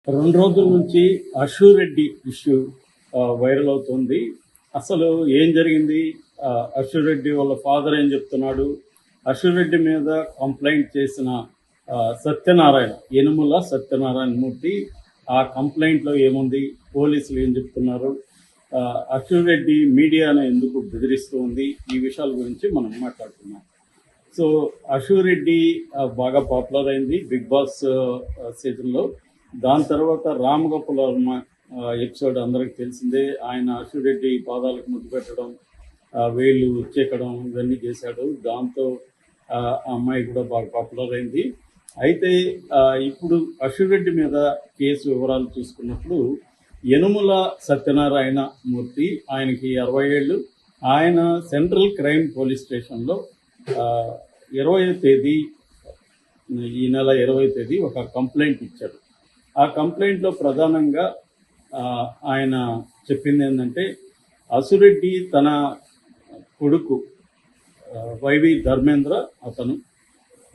2 రోజుల నుంచి అశూర్ Reddy issue viral అవుతుంది. అసలు ఏం జరిగింది? అశూర్ రెడ్డి వాళ్ళ ఫాదర్ ఏం చెప్తున్నాడు? అశూర్ రెడ్డి మీద కంప్లైంట్ చేసిన సత్యనారాయణ, యనుమల సత్యనారాయణ మూర్తి, ఆ కంప్లైంట్లో ఏముంది? పోలీసులు ఏం చెప్తున్నారు? అశూర్ రెడ్డి మీడియాను ఎందుకు బెదిరిస్తూ ఉంది? ఈ విషయాల గురించి మనం మాట్లాడుతున్నాం. సో అశూర్ రెడ్డి బాగా పాపులర్ అయింది బిగ్ బాస్ సీజన్లో. దాని తర్వాత రామ్ గోపాల్ వర్మ ఎపిసోడ్ అందరికి తెలిసిందే. ఆయన అశూర్ రెడ్డి పాదాలకు ముద్దు పెట్టడం, వేళ్ళు చెక్కడం ఇవన్నీ చేశాడు. దాంతో ఆ అమ్మాయి కూడా బాగా పాపులర్ అయింది. అయితే ఇప్పుడు అశూర్ రెడ్డి మీద కేసు వివరాలు చూసుకున్నప్పుడు యనుమల సత్యనారాయణ మూర్తి, ఆయనకి 60 ఏళ్ళు. ఆయన సెంట్రల్ క్రైమ్ పోలీస్ స్టేషన్లో 20వ తేదీ, ఈ నెల 20వ తేదీ ఒక కంప్లైంట్ ఇచ్చాడు. ఆ కంప్లైంట్లో ప్రధానంగా ఆయన చెప్పింది ఏంటంటే, అశూర్ రెడ్డి తన కొడుకు వైవి ధర్మేంద్ర,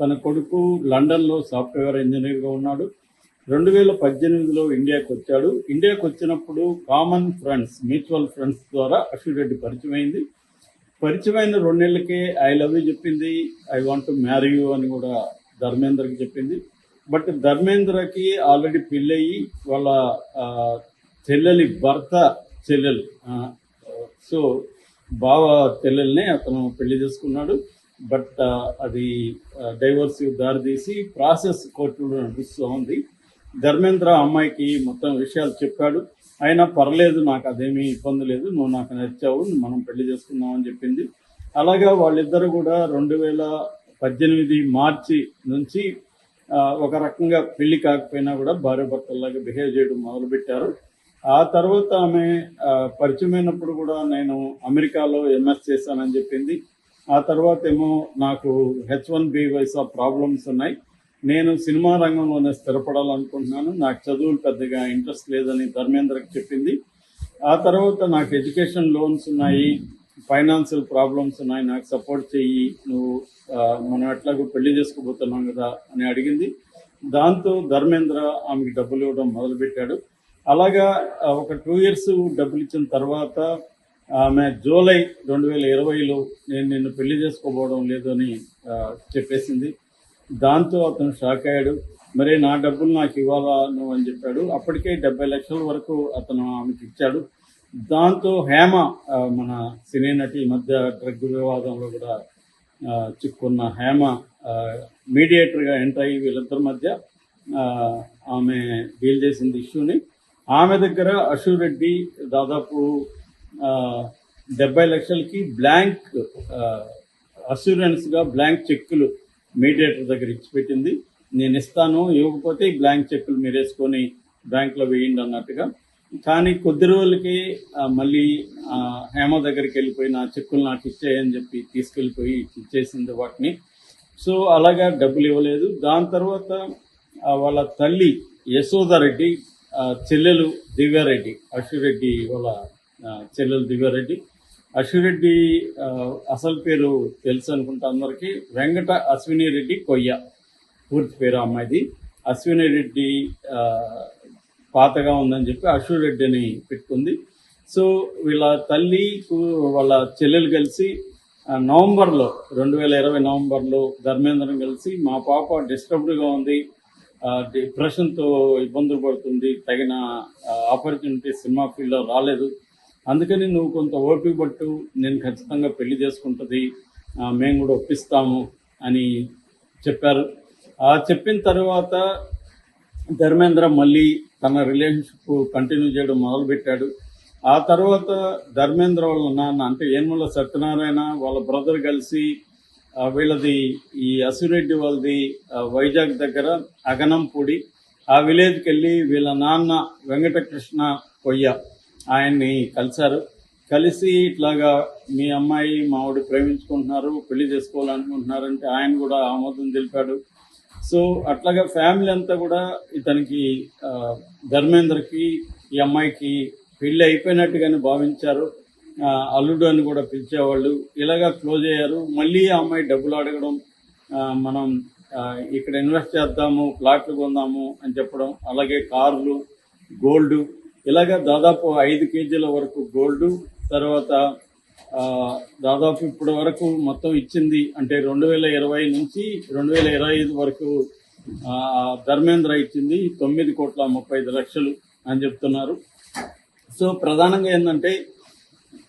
తన కొడుకు లండన్లో సాఫ్ట్వేర్ ఇంజనీర్గా ఉన్నాడు. 2018లో ఇండియాకి వచ్చాడు. ఇండియాకి వచ్చినప్పుడు కామన్ ఫ్రెండ్స్, మ్యూచువల్ ఫ్రెండ్స్ ద్వారా అశూర్ రెడ్డి పరిచయమైన 2 నెలలకే ఐ లవ్ యూ చెప్పింది, I want to marry you అని కూడా ధర్మేంద్రకి చెప్పింది. బట్ ధర్మేంద్రకి ఆల్రెడీ పెళ్ళయి వాళ్ళ చెల్లెలి భర్త చెల్లెలు, సో బావ చెల్లెల్నే అతను పెళ్లి చేసుకున్నాడు. బట్ అది డైవర్స్ దారితీసి ప్రాసెస్ కోర్టులో నడుస్తూ ఉంది. ధర్మేంద్ర అమ్మాయికి మొత్తం విషయాలు చెప్పాడు. అయినా పర్లేదు, నాకు అదేమీ ఇబ్బంది లేదు, నువ్వు నాకు నచ్చావు, మనం పెళ్లి చేసుకుందాం అని చెప్పింది. అలాగా వాళ్ళిద్దరు కూడా 2018 మార్చి నుంచి ఒక రకంగా పెళ్లి కాకపోయినా కూడా భార్యాభర్తల్లాగా బిహేవ్ చేయడం మొదలుపెట్టారు. ఆ తర్వాత ఆమె పరిచయమైనప్పుడు కూడా నేను అమెరికాలో ఎంఎస్ చేశానని చెప్పింది. ఆ తర్వాత ఏమో నాకు H1B వీసా ప్రాబ్లమ్స్ ఉన్నాయి, నేను సినిమా రంగంలోనే స్థిరపడాలనుకుంటున్నాను, నాకు చదువులు పెద్దగా ఇంట్రెస్ట్ లేదని ధర్మేంద్రకి చెప్పింది. ఆ తర్వాత నాకు ఎడ్యుకేషన్ లోన్స్ ఉన్నాయి, ఫైనాన్షియల్ ప్రాబ్లమ్స్ ఉన్నాయి, నాకు సపోర్ట్ చెయ్యి, నువ్వు మనం ఎట్లాగో పెళ్లి చేసుకోబోతున్నాం కదా అని అడిగింది. దాంతో ధర్మేంద్ర ఆమెకి డబ్బులు ఇవ్వడం మొదలుపెట్టాడు. అలాగా ఒక 2 years డబ్బులు ఇచ్చిన తర్వాత ఆమె జూలై 2020లో నేను నిన్ను పెళ్లి చేసుకోబోవడం లేదు అని చెప్పేసింది. దాంతో అతను షాక్ అయ్యాడు. మరి నా డబ్బులు నాకు ఇవ్వాలా నువ్వు అని చెప్పాడు. అప్పటికే 70 లక్షల వరకు అతను ఆమెకి ఇచ్చాడు. దాంతో హేమ, మన సినీ నటి, ఈ మధ్య డ్రగ్ వివాదంలో కూడా చిక్కున్న హేమ మీడియేటర్గా ఎంటర్ అయ్యి వీళ్ళిద్దరి మధ్య ఆమె డీల్ చేసింది ఇష్యూని. ఆమె దగ్గర అశూర్ రెడ్డి దాదాపు 70 లక్షలకి బ్లాంక్ అష్యూరెన్స్గా బ్లాంక్ చెక్కులు మీడియేటర్ దగ్గర ఇచ్చిపెట్టింది. నేను ఇస్తాను, ఇవ్వకపోతే ఈ బ్లాంక్ చెక్కులు మీరు వేసుకొని బ్యాంకులో వేయండి అన్నట్టుగా. కానీ కొద్ది రోజులకి మళ్ళీ హేమ దగ్గరికి వెళ్ళిపోయి నా చెక్కులు నాకు ఇచ్చేయని చెప్పి తీసుకెళ్ళిపోయి ఇచ్చేసింది వాటిని. సో అలాగా డబ్బులు ఇవ్వలేదు. దాని తర్వాత వాళ్ళ తల్లి యశోదారెడ్డి, చెల్లెలు దివ్యారెడ్డి, అశూర్ రెడ్డి వాళ్ళ చెల్లెలు దివ్యారెడ్డి. అశూర్ రెడ్డి అసలు పేరు తెలుసు అనుకుంటా అందరికీ, వెంకట అశ్విని రెడ్డి కొయ్య పూర్తి పేరు అమ్మాయిది. అశ్విని రెడ్డి పాతగా ఉందని చెప్పి అశూర్ రెడ్డి అని పెట్టుకుంది. సో వీళ్ళ తల్లి వాళ్ళ చెల్లెలు కలిసి నవంబర్లో 2020 నవంబర్లో ధర్మేంద్రం కలిసి, మా పాప డిస్టర్బ్డ్గా ఉంది, డిప్రెషన్తో ఇబ్బందులు పడుతుంది, తగిన ఆపర్చునిటీ సినిమా ఫీల్డ్లో రాలేదు, అందుకని నువ్వు కొంత ఓపిక పట్టు, నేను ఖచ్చితంగా పెళ్లి చేసుకుంటుంది, మేము కూడా ఒప్పిస్తాము అని చెప్పారు. చెప్పిన తర్వాత ధర్మేంద్ర మళ్ళీ తన రిలేషన్షిప్ కంటిన్యూ చేయడం మొదలుపెట్టాడు. ఆ తర్వాత ధర్మేంద్ర వాళ్ళ నాన్న, అంటే యనుమల సత్యనారాయణ వాళ్ళ బ్రదర్ కలిసి వీళ్ళది, ఈ అశూర్ రెడ్డి వాళ్ళది వైజాగ్ దగ్గర అగనంపూడి, ఆ విలేజ్కి వెళ్ళి వీళ్ళ నాన్న వెంకటకృష్ణ కొయ్య ఆయన్ని కలిసి ఇట్లాగా మీ అమ్మాయి మావిడి ప్రేమించుకుంటున్నారు, పెళ్లి చేసుకోవాలనుకుంటున్నారంటే ఆయన కూడా ఆమోదం తెలిపాడు. సో అట్లాగా ఫ్యామిలీ అంతా కూడా ఇతనికి, ధర్మేంద్రకి, ఈ అమ్మాయికి పెళ్ళి అయిపోయినట్టుగానే భావించారు. అల్లుడు అని కూడా పిలిచేవాళ్ళు. ఇలాగా క్లోజ్ అయ్యారు. మళ్ళీ ఆ అమ్మాయి డబ్బులు అడగడం, మనం ఇక్కడ ఇన్వెస్ట్ చేద్దాము, ప్లాట్లు కొందాము అని చెప్పడం, అలాగే కార్లు, గోల్డ్, ఇలాగా దాదాపు 5 కేజీల వరకు గోల్డ్, తర్వాత దాదాపు ఇప్పటి వరకు మొత్తం ఇచ్చింది అంటే 2020 నుంచి 2025 వరకు ధర్మేంద్ర ఇచ్చింది 9,35,00,000 అని చెప్తున్నారు. సో ప్రధానంగా ఏంటంటే